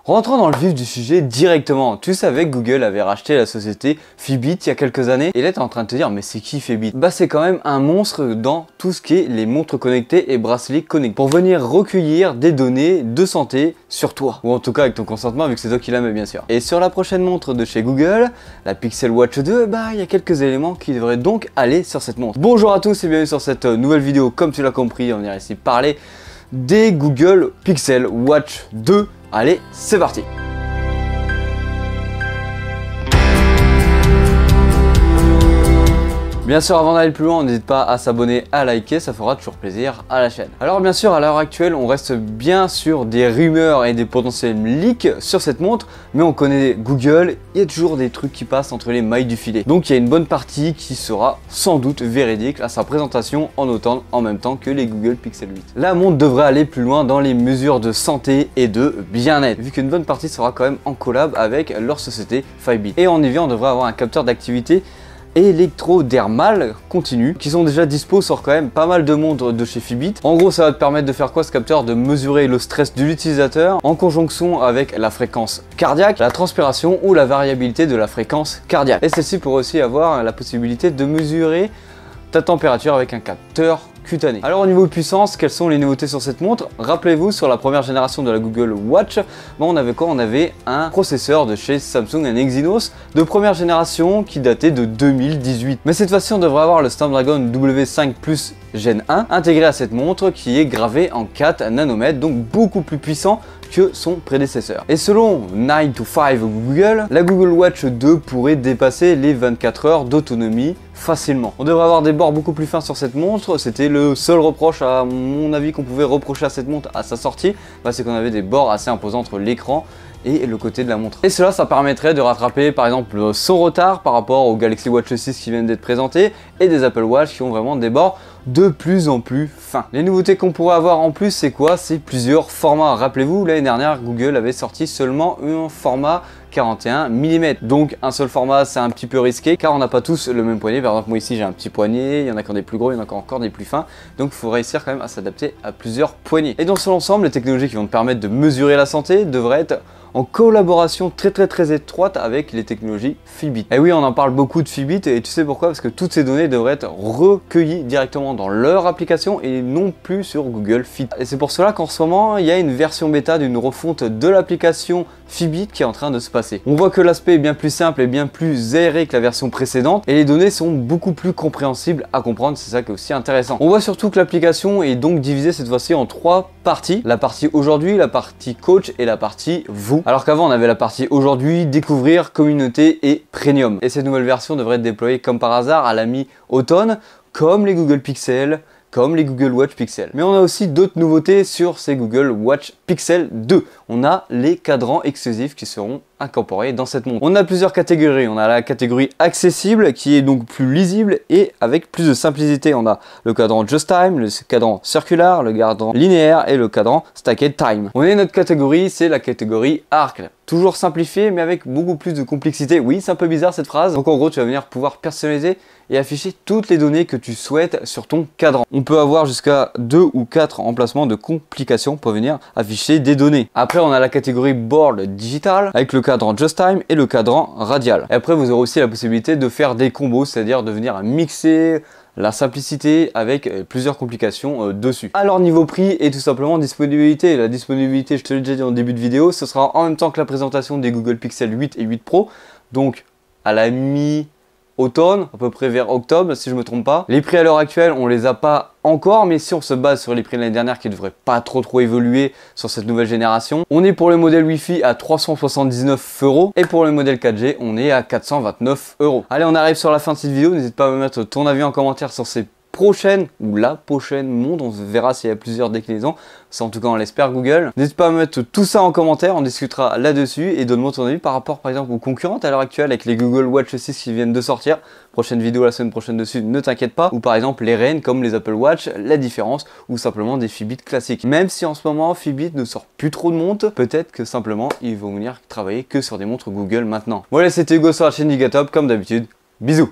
Rentrons dans le vif du sujet directement. Tu savais que Google avait racheté la société Fitbit il y a quelques années et là tu es en train de te dire mais c'est qui Fitbit? Bah c'est quand même un monstre dans tout ce qui est les montres connectées et bracelets connectés pour venir recueillir des données de santé sur toi, ou en tout cas avec ton consentement vu que c'est toi qui la mets bien sûr. Et sur la prochaine montre de chez Google, la Pixel Watch 2, bah il y a quelques éléments qui devraient donc aller sur cette montre. Bonjour à tous et bienvenue sur cette nouvelle vidéo. Comme tu l'as compris, on vient ici parler des Google Pixel Watch 2. Allez, c'est parti! Bien sûr, avant d'aller plus loin, n'hésite pas à s'abonner, à liker, ça fera toujours plaisir à la chaîne. Alors bien sûr, à l'heure actuelle, on reste bien sur des rumeurs et des potentiels leaks sur cette montre, mais on connaît Google, il y a toujours des trucs qui passent entre les mailles du filet. Donc il y a une bonne partie qui sera sans doute véridique à sa présentation en automne, en même temps que les Google Pixel 8. La montre devrait aller plus loin dans les mesures de santé et de bien-être, vu qu'une bonne partie sera quand même en collab avec leur société Fitbit. Et en hiver, on devrait avoir un capteur d'activité électrodermal continu qui sont déjà dispo sur quand même pas mal de montres de chez Fitbit. En gros, ça va te permettre de faire quoi ce capteur? De mesurer le stress de l'utilisateur en conjonction avec la fréquence cardiaque, la transpiration ou la variabilité de la fréquence cardiaque. Et celle-ci pourrait aussi avoir la possibilité de mesurer ta température avec un capteur cutané. Alors au niveau puissance, quelles sont les nouveautés sur cette montre? Rappelez-vous, sur la première génération de la Google Watch, on avait quoi? On avait un processeur de chez Samsung, un Exynos de première génération qui datait de 2018. Mais cette fois-ci, on devrait avoir le Snapdragon W5 Plus Gen 1 intégré à cette montre qui est gravé en 4 nanomètres, donc beaucoup plus puissant que son prédécesseur. Et selon 9 to 5 Google, la Google Watch 2 pourrait dépasser les 24 heures d'autonomie facilement. On devrait avoir des bords beaucoup plus fins sur cette montre, c'était le seul reproche à mon avis qu'on pouvait reprocher à cette montre à sa sortie, c'est qu'on avait des bords assez imposants entre l'écran et le côté de la montre. Et cela, ça permettrait de rattraper par exemple son retard par rapport au Galaxy Watch 6 qui viennent d'être présentés et des Apple Watch qui ont vraiment des bords de plus en plus fins. Les nouveautés qu'on pourrait avoir en plus, c'est quoi? C'est plusieurs formats. Rappelez-vous, l'année dernière, Google avait sorti seulement un format 41 mm. Donc un seul format, c'est un petit peu risqué car on n'a pas tous le même poignet. Par exemple, moi ici j'ai un petit poignet, il y en a qui ont des plus gros, il y en a qui ont encore des plus fins. Donc il faut réussir quand même à s'adapter à plusieurs poignets. Et dans son ensemble, les technologies qui vont te permettre de mesurer la santé devraient être en collaboration très étroite avec les technologies Fitbit. Et oui, on en parle beaucoup de Fitbit et tu sais pourquoi? Parce que toutes ces données devraient être recueillies directement dans leur application et non plus sur Google Fit. Et c'est pour cela qu'en ce moment, il y a une version bêta d'une refonte de l'application Fitbit qui est en train de se passer. On voit que l'aspect est bien plus simple et bien plus aéré que la version précédente et les données sont beaucoup plus compréhensibles à comprendre, c'est ça qui est aussi intéressant. On voit surtout que l'application est donc divisée cette fois-ci en 3 parties. La partie aujourd'hui, la partie coach et la partie vous. Alors qu'avant on avait la partie aujourd'hui, découvrir, communauté et premium. Et cette nouvelle version devrait être déployée comme par hasard à la mi-automne, comme les Google Pixel, comme les Google Watch Pixel. Mais on a aussi d'autres nouveautés sur ces Google Watch Pixel 2. On a les cadrans exclusifs qui seront incorporés dans cette montre. On a plusieurs catégories. On a la catégorie accessible qui est donc plus lisible et avec plus de simplicité. On a le cadran Just Time, le cadran circulaire, le cadran linéaire et le cadran Stacked Time. On a notre catégorie, c'est la catégorie Arc. Toujours simplifié mais avec beaucoup plus de complexité. Oui, c'est un peu bizarre cette phrase. Donc en gros, tu vas venir pouvoir personnaliser et afficher toutes les données que tu souhaites sur ton cadran. On peut avoir jusqu'à 2 ou 4 emplacements de complications pour venir afficher des données. Après, on a la catégorie Board Digital avec le cadran Just Time et le cadran radial. Et après, vous aurez aussi la possibilité de faire des combos, c'est-à-dire de venir mixer la simplicité avec plusieurs complications dessus. Alors niveau prix et tout simplement disponibilité. La disponibilité, je te l'ai déjà dit en début de vidéo, ce sera en même temps que la présentation des Google Pixel 8 et 8 Pro, donc à la mi-automne, à peu près vers octobre si je me trompe pas. Les prix à l'heure actuelle, on les a pas encore, mais si on se base sur les prix de l'année dernière qui ne devraient pas trop évoluer sur cette nouvelle génération, on est pour le modèle Wi-Fi à 379 € et pour le modèle 4G, on est à 429 €. Allez, on arrive sur la fin de cette vidéo. N'hésite pas à me mettre ton avis en commentaire sur ces prochaine ou la prochaine montre. On verra s'il y a plusieurs déclinaisons. Ça, en tout cas, on l'espère, Google. N'hésite pas à mettre tout ça en commentaire. On discutera là-dessus et donne-moi ton avis par rapport, par exemple, aux concurrentes à l'heure actuelle avec les Google Watch 6 qui viennent de sortir. Prochaine vidéo la semaine prochaine dessus, ne t'inquiète pas. Ou par exemple, les reines comme les Apple Watch, la différence ou simplement des Fitbit classiques. Même si en ce moment, Fitbit ne sort plus trop de montres, peut-être que simplement, ils vont venir travailler que sur des montres Google maintenant. Voilà, c'était Hugo sur la chaîne Gigatop, comme d'habitude. Bisous!